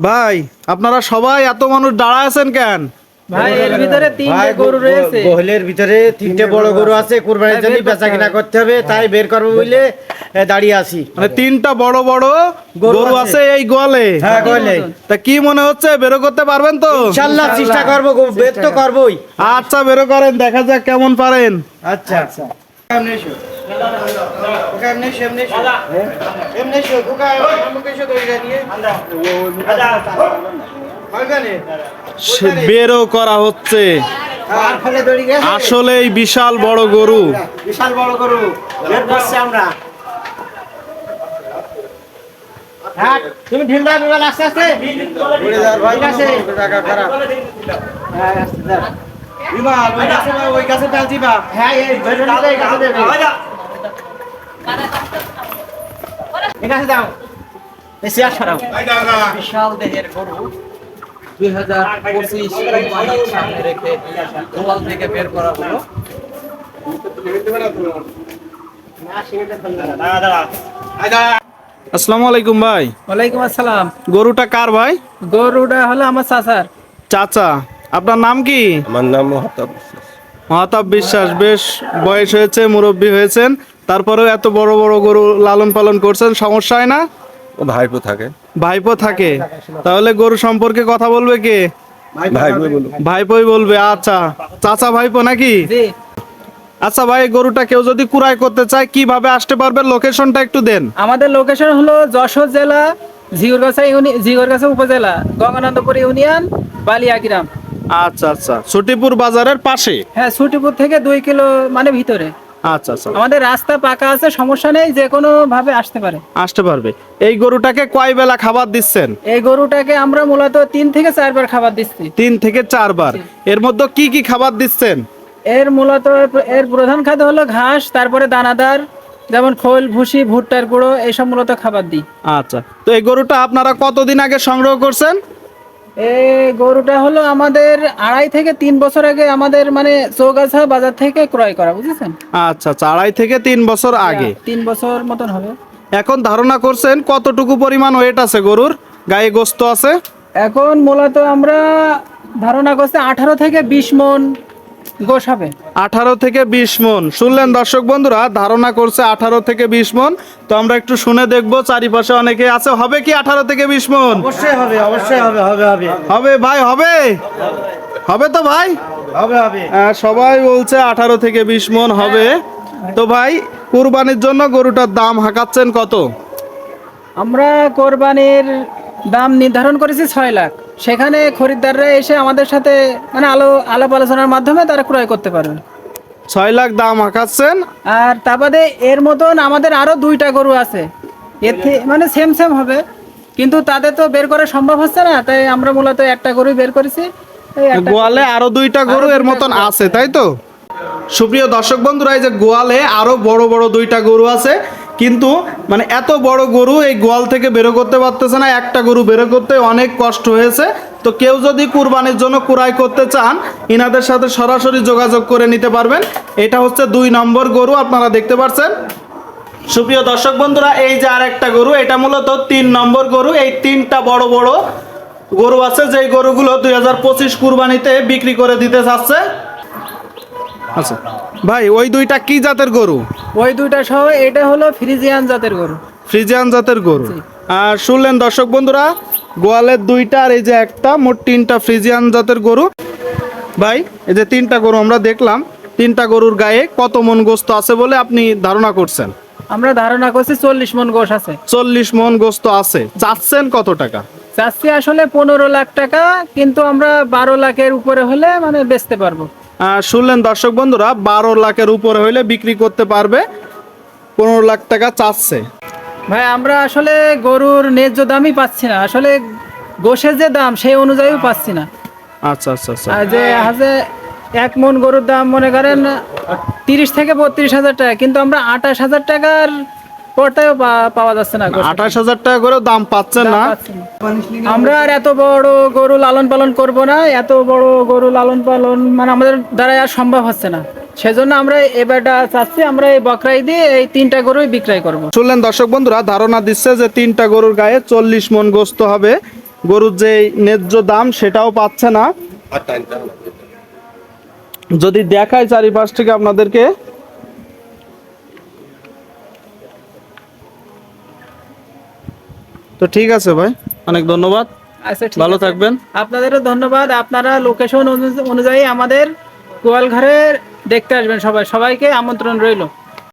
ভাই আপনারা সবাই এত মানুষ দাঁড়ায় আছেন কেন? ভাই এর ভিতরে তিনটে গরু রয়েছে। গোহলের ভিতরে তিনটে বড় গরু আছে, কুরবানির জন্য বেচা কিনা করতে হবে, তাই বের করবো বলে দাঁড়িয়ে আছি। মানে তিনটা বড় বড় গরু আছে এই গোয়ালে। হ্যাঁ, গোয়ালে। তা কি মনে হচ্ছে বেরো করতে পারবেন তো? ইনশাআল্লাহ চেষ্টা করবো, বের তো করবোই। আচ্ছা বেরো করেন, দেখা যাক কেমন পারেন। আচ্ছা এমনি এসো। ওকে, এমনি এসো, এমনি এসো। এমনি এসো, ওকে, আমাকে এসো তো এটা দিয়ে। ওইখানে। সে বেরো করা হচ্ছে। আর ফলে দড়ি গেছে। আসলেই বিশাল বড় গরু। বিশাল বড় গরু বের করছি আমরা। হ্যাঁ, তুমি ঢিল দাও বিমল, আস্তে আস্তে ঘুরে যাও ভাই, ঠিক আছে জায়গা খারাপ। হ্যাঁ, আস্তে যাও বিমল, ওই গাছে ডাল দিবা। হ্যাঁ, এই বেরোনিতে এই গাছে দেবে। এই গাছে দাও, এই চেয়ার সরাও। বিশাল দেহের গরু 2025 কোরবানির সামনে রেখে গোয়াল থেকে বের করা হলো। আসসালামু আলাইকুম ভাই। ওয়ালাইকুম আসসালাম। গরুটা কার ভাই? গরুটা হলো আমার চাচার। চাচা, আপনার নাম কি? আমার নাম মহাতাব। মহাতাব বিশ্বাস। বেশ বয়স হয়েছে, মুরব্বী হয়েছেন, তারপরেও এত বড় বড় গরু লালন পালন করছেন, সমস্যা হয় না? ও ভাইপো থাকে। ভাইপো থাকে? তাহলে গরু সম্পর্কে কথা বলবে কে? ভাইপো বলুন। ভাইপোই বলবে। আচ্ছা, চাচা ভাইপো নাকি? জি, আচ্ছা ভাই, গরুটা কেউ যদি কুড়াই করতে চায় কিভাবে আসতে পারবে, লোকেশনটা একটু দেন। আমাদের লোকেশন হলো যশোর জেলা জিগরগাছা উপজেলা, গঙ্গানন্দপুর ইউনিয়ন, বালিয়া গ্রাম। আচ্ছা আচ্ছা, ছুটিপুর বাজারের পাশে। হ্যাঁ, ছুটিপুর থেকে 2 কিলো মানে ভিতরে। আচ্ছা আচ্ছা, আমাদের রাস্তা পাকা আছে, সমস্যা নেই, যে কোনো ভাবে আসতে পারে। আসতে পারবে। এই গরুটাকে কয় বেলা খাবার দিচ্ছেন? এই গরুটাকে আমরা মূলত 3 থেকে 4 বার খাবার দিচ্ছি। 3 থেকে 4 বার। এর মধ্যে কি কি খাবার দিচ্ছেন? এর মূলত এর প্রধান খাদ্য হলো ঘাস, তারপরে দানাদার, যেমন খোল, ভুসি, ভুট্টার গুঁড়ো, এইসব মূলত খাবার দিই। আচ্ছা, তো এই গরুটা আপনারা কতদিন আগে সংগ্রহ করছেন? এই গরুটা হলো আমাদের 2.5 থেকে 3 বছর আগে আমাদের মানে চৌগাছা বাজার থেকে ক্রয় করা, বুঝেছেন? আচ্ছা আচ্ছা, 2.5 থেকে 3 বছর আগে। 3 বছর মতন হবে। এখন ধারণা করছেন কতটুকু পরিমাণ ওয়েট আছে গরুর গায়ে, গোস্ত আছে? এখন মূলত আমরা ধারণা করছি 18 থেকে 20 মন গোশ হবে। 18 থেকে 20 মন। শুনলেন দর্শক বন্ধুরা, ধারণা করছে 18 থেকে 20 মন। তো আমরা একটু শুনে দেখবো, চারিপাশে অনেকে আছে। হবে কি 18 থেকে 20 মন? অবশ্যই হবে, অবশ্যই হবে, হবে হবে হবে ভাই, হবে হবে তো ভাই? হবে হবে। সবাই বলছে 18 থেকে 20 মন হবে। তো ভাই, কুরবানির জন্য গরুটার দাম হাঁকাচ্ছেন কত? আমরা কোরবানির দাম নির্ধারণ করেছি 6 লাখ। সেখানে খরিদ্দাররা এসে আমাদের সাথে মানে আলাপ আলোচনার মাধ্যমে তারা ক্রয় করতে পারবে। 6 লাখ দাম হাঁকাচ্ছেন। আর তা বাদে এর মতন আমাদের আরো 2টা গরু আছে, মানে সেম হবে, কিন্তু তাদের তো বের করা সম্ভব হচ্ছে না, তাই আমরা মূলত একটা গরু বের করেছি। এই একটা গোয়ালে আরো 2টা গরু এর মতন আছে, তাই তো? সুপ্রিয় দর্শক বন্ধুরা, এই যে গোয়ালে আরো বড় বড় 2টা গরু আছে, কিন্তু মানে এত বড় গরু এই গোয়াল থেকে বেরো করতে পারতেছে না। একটা গরু বেরো করতে অনেক কষ্ট হয়েছে। তো কেউ যদি কুরবানির জন্য কুরাই করতে চান, ইনাদের সাথে সরাসরি যোগাযোগ করে নিতে পারবেন। এটা হচ্ছে 2 নম্বর গরু, আপনারা দেখতে পাচ্ছেন। সুপ্রিয় দর্শক বন্ধুরা, এই যে আর একটা গরু, এটা মূলত 3 নম্বর গরু। এই 3টা বড় বড় গরু আছে, যেই গরুগুলো 2025 কুরবানিতে বিক্রি করে দিতে চাচ্ছে। আচ্ছা ভাই, ওই 2টা কি জাতের গরু? ওই 2টা সহ এটা হলো ফ্রিজিয়ান জাতের গরু। ফ্রিজিয়ান জাতের গরু। আর শুনলেন দর্শক বন্ধুরা, গোয়ালের 2টা আর এই যে একটা, মোট 3টা ফ্রিজিয়ান জাতের গরু। ভাই, এই যে 3টা গরু আমরা দেখলাম, 3টা গরুর গায়ে কত মন গোস্ত আছে বলে আপনি ধারণা করছেন? আমরা ধারণা করছি 40 মন গোশ আছে। 40 মন গোস্ত আছে। চাচ্ছেন কত টাকা? চাচ্ছি আসলে 15 লাখ টাকা, কিন্তু আমরা 12 লাখের উপরে হলে মানে বেচতে পারবো। শুনলেন দর্শক বন্ধুরা, 12 লাখের উপরে হইলে বিক্রি করতে পারবে। 15 লাখ টাকা চাচ্ছে। ভাই, আমরা আসলে গরুর ন্যায্য দামই পাচ্ছি না, আসলে গোশের যে দাম সেই অনুযায়ীও পাচ্ছি না। আচ্ছা আচ্ছা আচ্ছা, আর যে হাজে 1 মন গরুর দাম মনে করেন 30 থেকে 32 হাজার টাকা, কিন্তু আমরা 28 হাজার টাকার পরটাও পাওয়া যাচ্ছে না। 28,000 টাকা করে দাম পাচ্ছেন না? আমরা আর এত বড় গরু লালন পালন করব না, এত বড় গরু লালন পালন মানে আমাদের দ্বারা আর সম্ভব হচ্ছে না। সেজন্য আমরা এবারটা চাচ্ছি আমরা এই বকরাই দিয়ে এই 3টা গরুই বিক্রয় করব। শুনলেন দর্শক বন্ধুরা, ধারণা দিচ্ছে যে 3টা গরুর গায়ে 40 মন গোস্ত হবে। গরুর যে ন্যায্য দাম সেটাও পাচ্ছে না। আর টাইমটা না। যদি দেখায় চারিপাশ থেকে আপনাদেরকে, তো ঠিক আছে ভাই, অনেক ধন্যবাদ, আচ্ছা ঠিক ভালো আছে। থাকবেন। আপনাদেরও ধন্যবাদ। আপনারা লোকেশন অনুযায়ী আমাদের গোয়াল ঘরে দেখতে আসবেন, সবাইকে আমন্ত্রণ রইল।